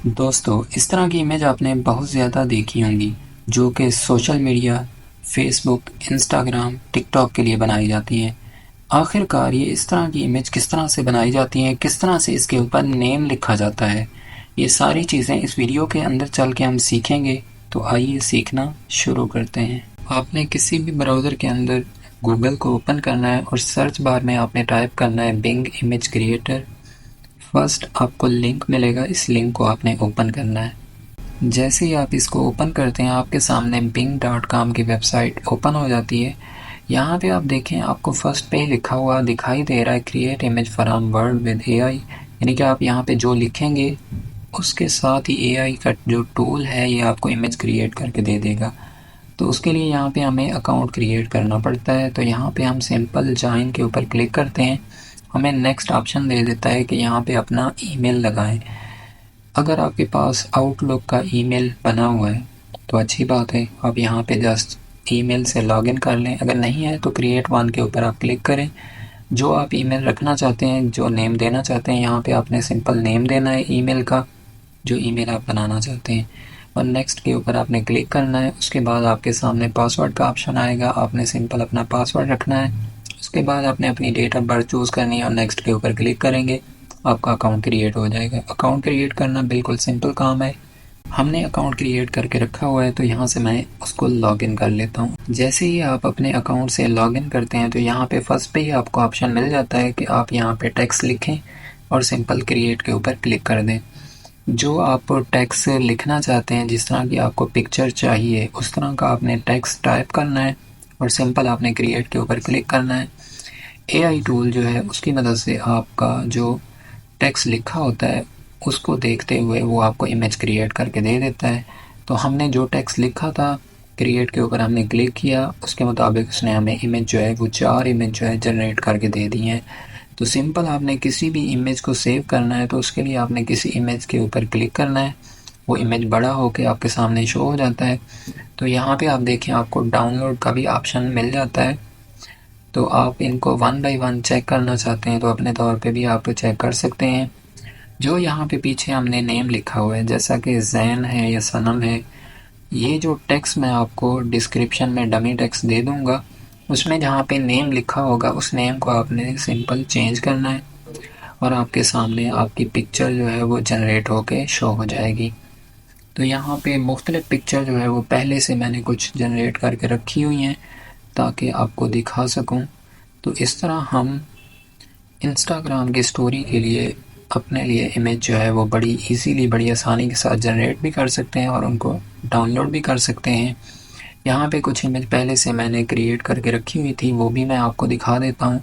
दोस्तों, इस तरह की इमेज आपने बहुत ज़्यादा देखी होंगी जो कि social media, Facebook, Instagram, TikTok के लिए बनाई जाती हैं। आखिरकार ये इस तरह की इमेज किस तरह से बनाई जाती हैं, किस तरह से इसके ऊपर नेम लिखा जाता है, ये सारी चीज़ें इस वीडियो के अंदर चल के हम सीखेंगे। तो आइए सीखना शुरू करते हैं। आपने किसी भी ब्राउज़र के अंदर गूगल को ओपन करना है और सर्च बार में आपने टाइप करना है बिंग इमेज क्रिएटर। फर्स्ट आपको लिंक मिलेगा, इस लिंक को आपने ओपन करना है। जैसे ही आप इसको ओपन करते हैं आपके सामने bing.com की वेबसाइट ओपन हो जाती है। यहाँ पे आप देखें, आपको फर्स्ट पे लिखा हुआ दिखाई दे रहा है create image from word with AI, यानी कि आप यहाँ पे जो लिखेंगे उसके साथ ही एआई का जो टूल है ये आपको इमेज क्रिएट करके दे देगा। तो उसके लिए यहाँ पे हमें अकाउंट क्रिएट करना पड़ता है। तो यहाँ पे हम सिंपल जॉइन के ऊपर क्लिक करते हैं। हमें नेक्स्ट ऑप्शन दे देता है कि यहाँ पे अपना ईमेल लगाएं। अगर आपके पास आउटलुक का ईमेल बना हुआ है तो अच्छी बात है, आप यहाँ पे जस्ट ईमेल से लॉगिन कर लें। अगर नहीं है तो क्रिएट वन के ऊपर आप क्लिक करें। जो आप ईमेल रखना चाहते हैं, जो नेम देना चाहते हैं, यहाँ पे आपने सिंपल नेम देना है ईमेल का, जो ईमेल आप बनाना चाहते हैं, और नेक्स्ट के ऊपर आपने क्लिक करना है। उसके बाद आपके सामने पासवर्ड का ऑप्शन आएगा, आपने सिंपल अपना पासवर्ड रखना है। उसके बाद आपने अपनी डेट ऑफ बर्थ चूज़ करनी है और नेक्स्ट के ऊपर क्लिक करेंगे, आपका अकाउंट क्रिएट हो जाएगा। अकाउंट क्रिएट करना बिल्कुल सिंपल काम है। हमने अकाउंट क्रिएट करके रखा हुआ है तो यहाँ से मैं उसको लॉगिन कर लेता हूँ। जैसे ही आप अपने अकाउंट से लॉगिन करते हैं तो यहाँ पे फर्स्ट पे ही आपको ऑप्शन मिल जाता है कि आप यहाँ पे टेक्स्ट लिखें और सिंपल क्रिएट के ऊपर क्लिक कर दें। जो आप टेक्स्ट लिखना चाहते हैं, जिस तरह की आपको पिक्चर चाहिए उस तरह का आपने टेक्स्ट टाइप करना है और सिंपल आपने क्रिएट के ऊपर क्लिक करना है। एआई टूल जो है उसकी मदद से आपका जो टेक्स्ट लिखा होता है उसको देखते हुए वो आपको इमेज क्रिएट करके दे देता है। तो हमने जो टेक्स्ट लिखा था क्रिएट के ऊपर हमने क्लिक किया, उसके मुताबिक उसने हमें इमेज जो है वो 4 इमेज जो है जनरेट करके दे दी हैं। तो सिंपल आपने किसी भी इमेज को सेव करना है तो उसके लिए आपने किसी इमेज के ऊपर क्लिक करना है, वो इमेज बड़ा होकर आपके सामने शो हो जाता है। तो यहाँ पे आप देखें, आपको डाउनलोड का भी ऑप्शन मिल जाता है। तो आप इनको वन बाय वन चेक करना चाहते हैं तो अपने तौर पे भी आप चेक कर सकते हैं। जो यहाँ पे पीछे हमने नेम लिखा हुआ है, जैसा कि जैन है या सनम है, ये जो टेक्स्ट मैं आपको डिस्क्रिप्शन में डमी टेक्स्ट दे दूँगा, उसमें जहाँ पे नेम लिखा होगा उस नेम को आपने सिंपल चेंज करना है और आपके सामने आपकी पिक्चर जो है वो जनरेट होके शो हो जाएगी। तो यहाँ पे मुख्तलिफ पिक्चर जो है वो पहले से मैंने कुछ जनरेट करके रखी हुई हैं ताकि आपको दिखा सकूं। तो इस तरह हम इंस्टाग्राम की स्टोरी के लिए अपने लिए इमेज जो है वो बड़ी इजीली, बड़ी आसानी के साथ जनरेट भी कर सकते हैं और उनको डाउनलोड भी कर सकते हैं। यहाँ पे कुछ इमेज पहले से मैंने क्रिएट करके रखी हुई थी, वो भी मैं आपको दिखा देता हूँ।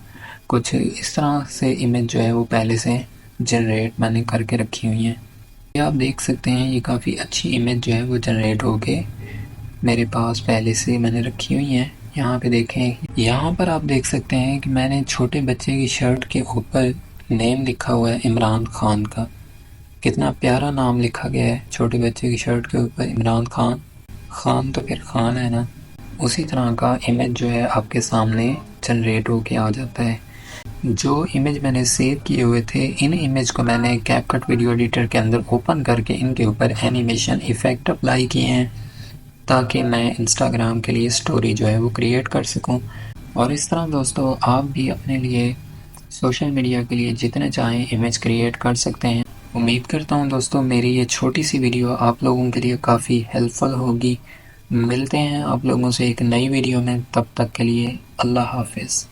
कुछ इस तरह से इमेज जो है वो पहले से जनरेट मैंने करके रखी हुई हैं। ये आप देख सकते हैं, ये काफ़ी अच्छी इमेज जो है वो जनरेट होके मेरे पास पहले से मैंने रखी हुई हैं। यहाँ पे देखें, यहाँ पर आप देख सकते हैं कि मैंने छोटे बच्चे की शर्ट के ऊपर नेम लिखा हुआ है इमरान खान का। कितना प्यारा नाम लिखा गया है छोटे बच्चे की शर्ट के ऊपर, इमरान खान। खान तो फिर खान है ना। उसी तरह का इमेज जो है आपके सामने जनरेट होके आ जाता है। जो इमेज मैंने सेव किए हुए थे, इन इमेज को मैंने कैपकट वीडियो एडिटर के अंदर ओपन करके इनके ऊपर एनिमेशन इफ़ेक्ट अप्लाई किए हैं ताकि मैं इंस्टाग्राम के लिए स्टोरी जो है वो क्रिएट कर सकूं। और इस तरह दोस्तों आप भी अपने लिए सोशल मीडिया के लिए जितने चाहें इमेज क्रिएट कर सकते हैं। उम्मीद करता हूं दोस्तों मेरी ये छोटी सी वीडियो आप लोगों के लिए काफ़ी हेल्पफुल होगी। मिलते हैं आप लोगों से एक नई वीडियो में, तब तक के लिए अल्लाह हाफिज़।